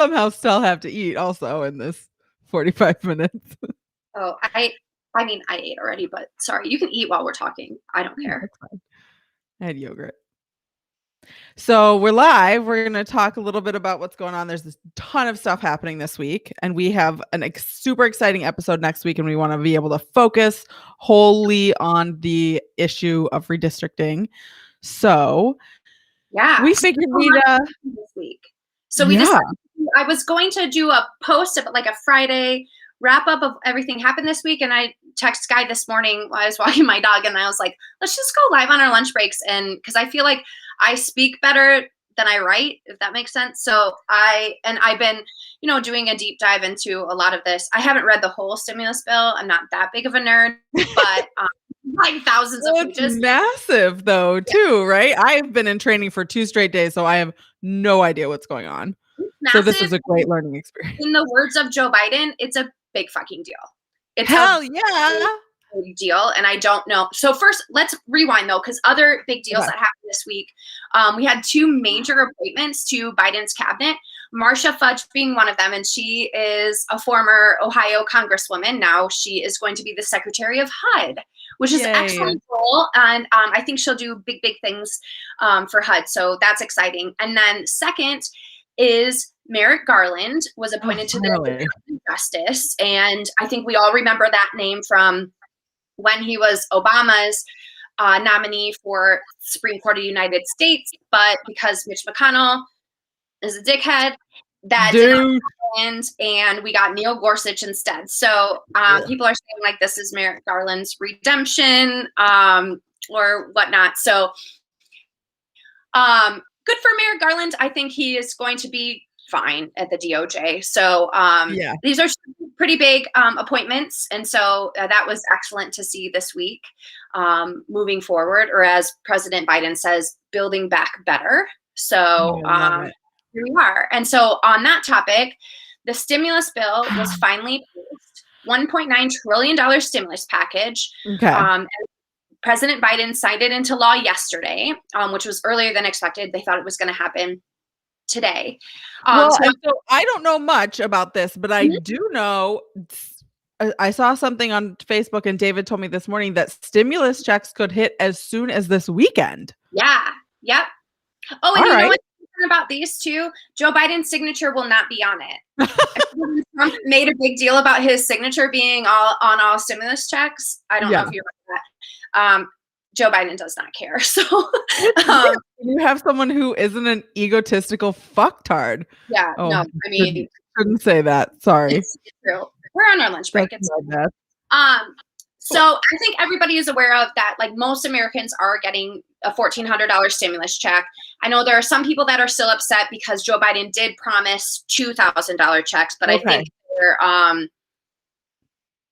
somehow still have to eat also in this 45 minutes. Oh, I mean, I ate already, but sorry, you can eat while we're talking. I don't care. That's fine. I had yogurt. So we're live. We're going to talk a little bit about what's going on. There's a ton of stuff happening this week, and we have an super exciting episode next week, and we want to be able to focus wholly on the issue of redistricting. So yeah, we figured we'd this week. So we decided I was going to do a post of like a Friday wrap up of everything happened this week, and I text Sky this morning while I was walking my dog, and I was like, let's just go live on our lunch breaks, and because I feel like I speak better than I write, if that makes sense. So I've been, doing a deep dive into a lot of this. I haven't read the whole stimulus bill. I'm not that big of a nerd, but like thousands of pages. It's massive though, too, right? I've been in training for 2 straight days, so I have no idea what's going on. So this is a great learning experience. In the words of Joe Biden, it's a big fucking deal. It's hell yeah. Big deal, and I don't know. So first, let's rewind though, because other big deals that happened this week. We had 2 major appointments to Biden's cabinet. Marcia Fudge being one of them, and she is a former Ohio congresswoman. Now she is going to be the Secretary of HUD, which is an excellent role, and I think she'll do big things for HUD. So that's exciting. And then second is Merrick Garland was appointed to the Department of Justice, and I think we all remember that name from when he was Obama's nominee for Supreme Court of the United States, but because Mitch McConnell is a dickhead, that didn't happen, and we got Neil Gorsuch instead. So people are saying like this is Merrick Garland's redemption or whatnot. So good for Merrick Garland. I think he is going to be fine at the DOJ. So these are pretty big appointments. And so that was excellent to see this week moving forward, or as President Biden says, building back better. So here we are. And so on that topic, the stimulus bill was finally passed, $1.9 trillion stimulus package. And President Biden signed it into law yesterday, which was earlier than expected. They thought it was going to happen today. So I don't know much about this, but I do know, I saw something on Facebook and David told me this morning that stimulus checks could hit as soon as this weekend. Yeah. Yep. Oh, and you know what's about these two? Joe Biden's signature will not be on it. Trump made a big deal about his signature being on all stimulus checks. I don't know if you remember that. Joe Biden does not care. So you have someone who isn't an egotistical fucktard. Yeah. No, I mean, couldn't say that. Sorry. It's true. We're on our lunch break. So I think everybody is aware of that. Like most Americans are getting a $1,400 stimulus check. I know there are some people that are still upset because Joe Biden did promise $2,000 checks, but I think they're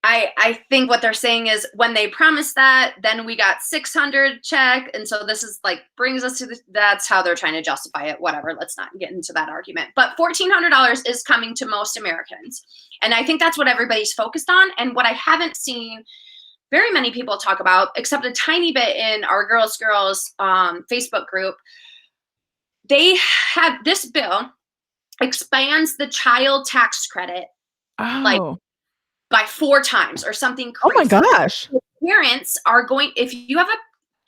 I think what they're saying is when they promised that, then we got 600 check. And so this is like brings us to that's how they're trying to justify it. Whatever. Let's not get into that argument. But $1,400 is coming to most Americans. And I think that's what everybody's focused on. And what I haven't seen very many people talk about, except a tiny bit in our Girls Facebook group, they have this bill expands the child tax credit by 4 times or something crazy. Oh my gosh. Parents are going, if you have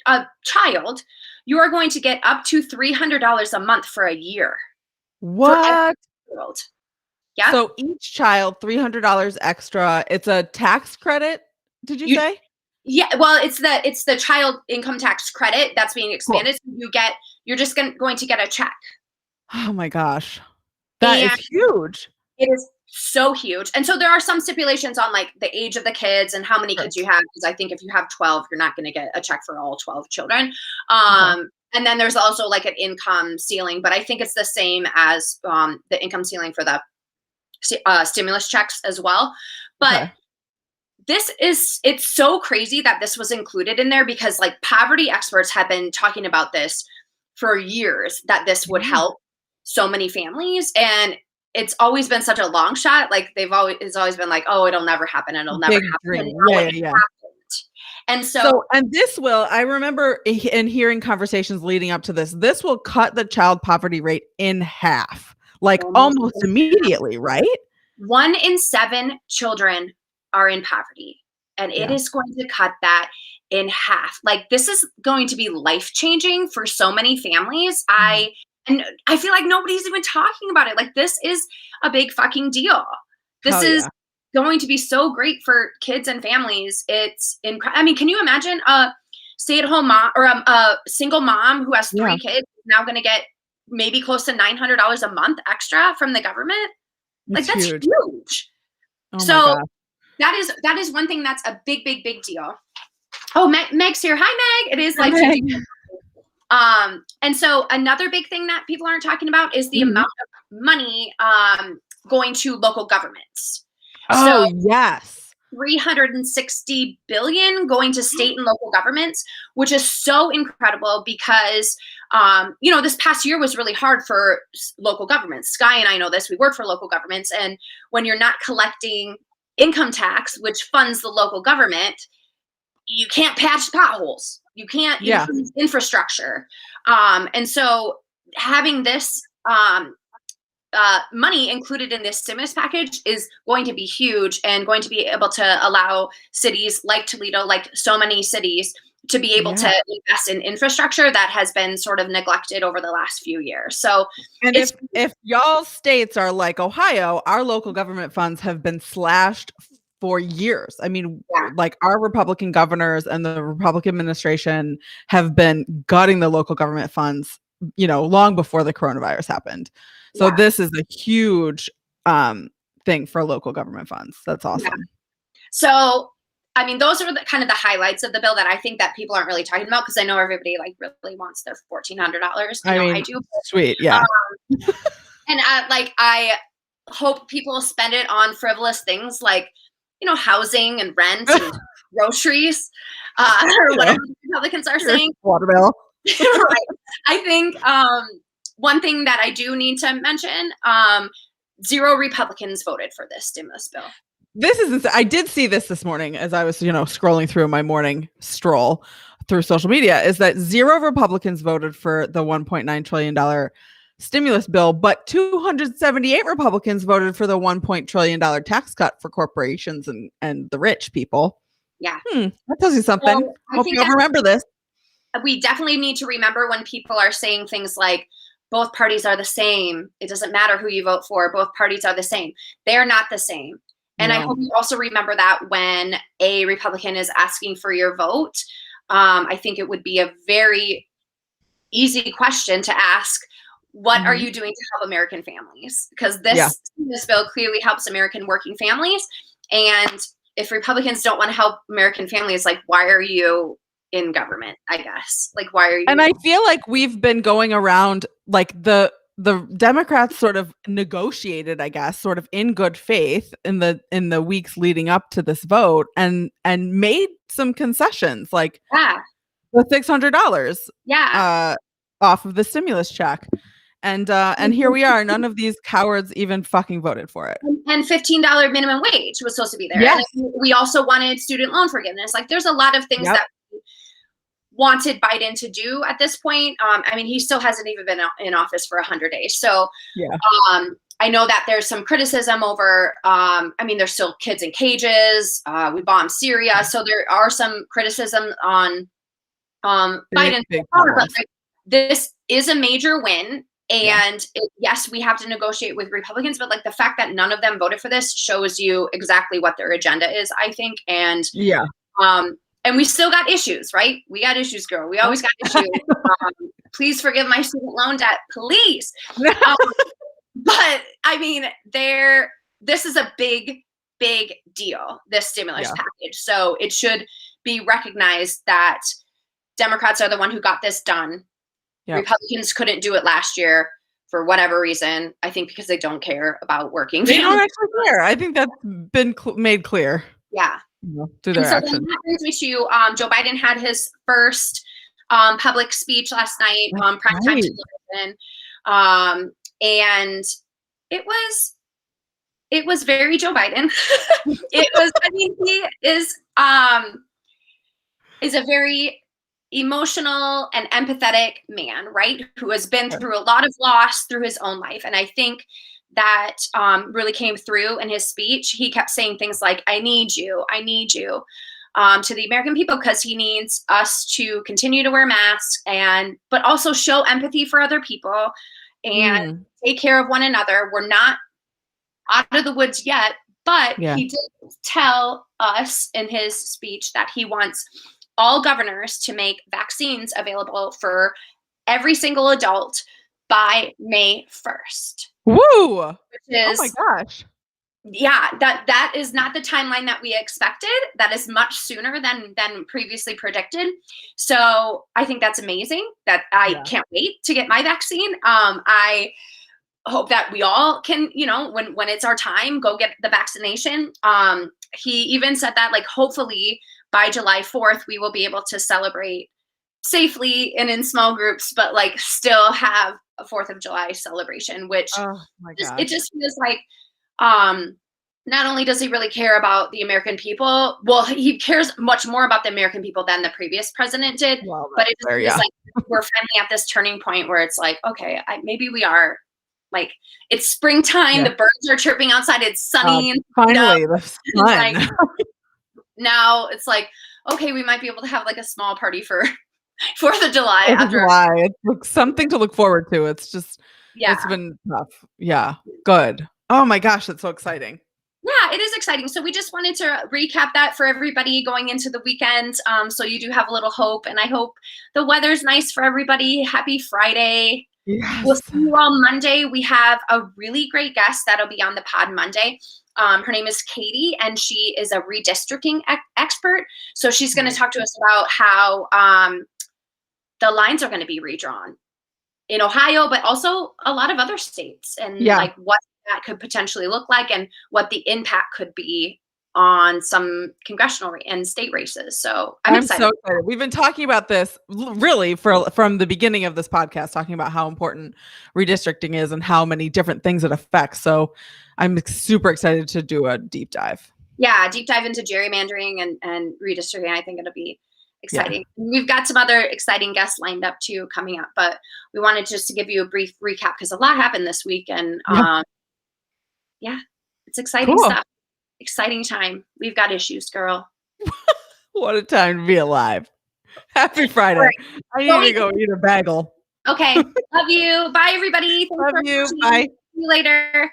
a child, you are going to get up to $300 a month for a year. What? Yeah. So each child, $300 extra. It's a tax credit, did you say? Yeah. Well, it's the child income tax credit that's being expanded. Cool. So you're just going to get a check. Oh my gosh. That is huge. It is so huge. And so there are some stipulations on like the age of the kids and how many kids you have. Because I think if you have 12, you're not going to get a check for all 12 children. And then there's also like an income ceiling, but I think it's the same as the income ceiling for the stimulus checks as well. But it's so crazy that this was included in there because like poverty experts have been talking about this for years, that this would help so many families. And it's always been such a long shot. Like it's always been like, oh, it'll never happen. It'll never happen. Yeah. And so, and this will, I remember in hearing conversations leading up to this will cut the child poverty rate in half. like almost immediately, right? 1 in 7 children are in poverty, and it is going to cut that in half. Like, this is going to be life-changing for so many families. And I feel like nobody's even talking about it. Like, this is a big fucking deal. This is going to be so great for kids and families. It's I mean, can you imagine a stay-at-home mom or a single mom who has 3 kids now going to get maybe close to $900 a month extra from the government? Like, that's huge. Oh So that is one thing that's a big, big, big deal. Oh, Meg's here. Hi, Meg. It is life changing. And so another big thing that people aren't talking about is the amount of money going to local governments. Oh, so, yes. 360 billion going to state and local governments, which is so incredible because you know, this past year was really hard for local governments. Sky and I know this. We work for local governments, and when you're not collecting income tax, which funds the local government, you can't patch potholes. You can't use infrastructure. And so having this money included in this stimulus package is going to be huge and going to be able to allow cities like Toledo, like so many cities, to be able to invest in infrastructure that has been sort of neglected over the last few years. So, and if y'all states are like Ohio, our local government funds have been slashed for years. I mean, like our Republican governors and the Republican administration have been gutting the local government funds, you know, long before the coronavirus happened. So this is a huge thing for local government funds. That's awesome. So, I mean, those are the kind of the highlights of the bill that I think that people aren't really talking about, because I know everybody like really wants their $1,400. I mean, I do. Sweet, yeah. And I hope people spend it on frivolous things like, you know, housing and rent and groceries, or whatever the Republicans are saying. Water bill. Right. I think one thing that I do need to mention, 0 Republicans voted for this stimulus bill. I did see this morning as I was, you know, scrolling through my morning stroll through social media, is that 0 Republicans voted for the $1.9 trillion stimulus bill, but 278 Republicans voted for the $1 trillion tax cut for corporations and the rich people. Yeah. That tells you something. So hope you'll remember this. We definitely need to remember when people are saying things like, both parties are the same. It doesn't matter who you vote for. Both parties are the same. They are not the same. And I hope you also remember that when a Republican is asking for your vote. I think it would be a very easy question to ask, what are you doing to help American families? Because this bill clearly helps American working families. And if Republicans don't want to help American families, like, why are you in government, I guess? Like, why are you? And I feel like we've been going around, like the Democrats sort of negotiated, I guess, sort of in good faith in the weeks leading up to this vote, and made some concessions, like the $600 off of the stimulus check. And here we are. None of these cowards even fucking voted for it. And $15 minimum wage was supposed to be there. Yes. And we also wanted student loan forgiveness. Like, there's a lot of things that we wanted Biden to do at this point. I mean, he still hasn't even been in office for 100 days. So I know that there's some criticism over, I mean, there's still kids in cages. We bombed Syria. So there are some criticism on Biden. But this is a major win. And yes, we have to negotiate with Republicans, but like the fact that none of them voted for this shows you exactly what their agenda is, I think. And and we still got issues, right? We got issues, girl. We always got issues. Please forgive my student loan debt, please. But I mean, this is a big, big deal, this stimulus package. So it should be recognized that Democrats are the one who got this done. Republicans couldn't do it last year for whatever reason. I think because they don't care about working. They don't actually care. I think that's been made clear. Yeah. Through their actions. That brings me to Joe Biden had his first public speech last night on primetime television. And it was very Joe Biden. It was, I mean, he is a very emotional and empathetic man, right? Who has been through a lot of loss through his own life. And I think that really came through in his speech. He kept saying things like, I need you, to the American people, because he needs us to continue to wear masks but also show empathy for other people and take care of one another. We're not out of the woods yet, but he did tell us in his speech that he wants all governors to make vaccines available for every single adult by May 1st. Woo! Oh my gosh. Yeah, that is not the timeline that we expected. That is much sooner than previously predicted. So I think that's amazing. That I can't wait to get my vaccine. I hope that we all can, when it's our time, go get the vaccination. He even said that, like, hopefully by July 4th, we will be able to celebrate safely and in small groups, but like still have a 4th of July celebration, which it just feels like, not only does he really care about the American people, well, he cares much more about the American people than the previous president did. But it just feels like we're finally at this turning point where it's like, okay, maybe we are, like, it's springtime, the birds are chirping outside, it's sunny. And finally, the sun. Like, now it's like, okay, we might be able to have like a small party for 4th of July. It's something to look forward to. It's just, it's been tough. Yeah, good. Oh my gosh, that's so exciting. Yeah, it is exciting. So we just wanted to recap that for everybody going into the weekend. So you do have a little hope, and I hope the weather's nice for everybody. Happy Friday. Yes. We'll see you all Monday. We have a really great guest that'll be on the pod Monday. Her name is Katie, and she is a redistricting expert. So she's going to talk to us about how the lines are going to be redrawn in Ohio, but also a lot of other states, and like what that could potentially look like and what the impact could be on some congressional and state races. So I'm excited. So excited. We've been talking about this really from the beginning of this podcast, talking about how important redistricting is and how many different things it affects. So I'm super excited to do a deep dive. Yeah, deep dive into gerrymandering and redistricting. I think it'll be exciting. Yeah. We've got some other exciting guests lined up too coming up, but we wanted just to give you a brief recap because a lot happened this week, and it's exciting stuff. Exciting time. We've got issues, girl. What a time to be alive. Happy Friday. Right. I need to go eat a bagel. Okay. Love you. Bye, everybody. Thanks Love you. Bye. See you later.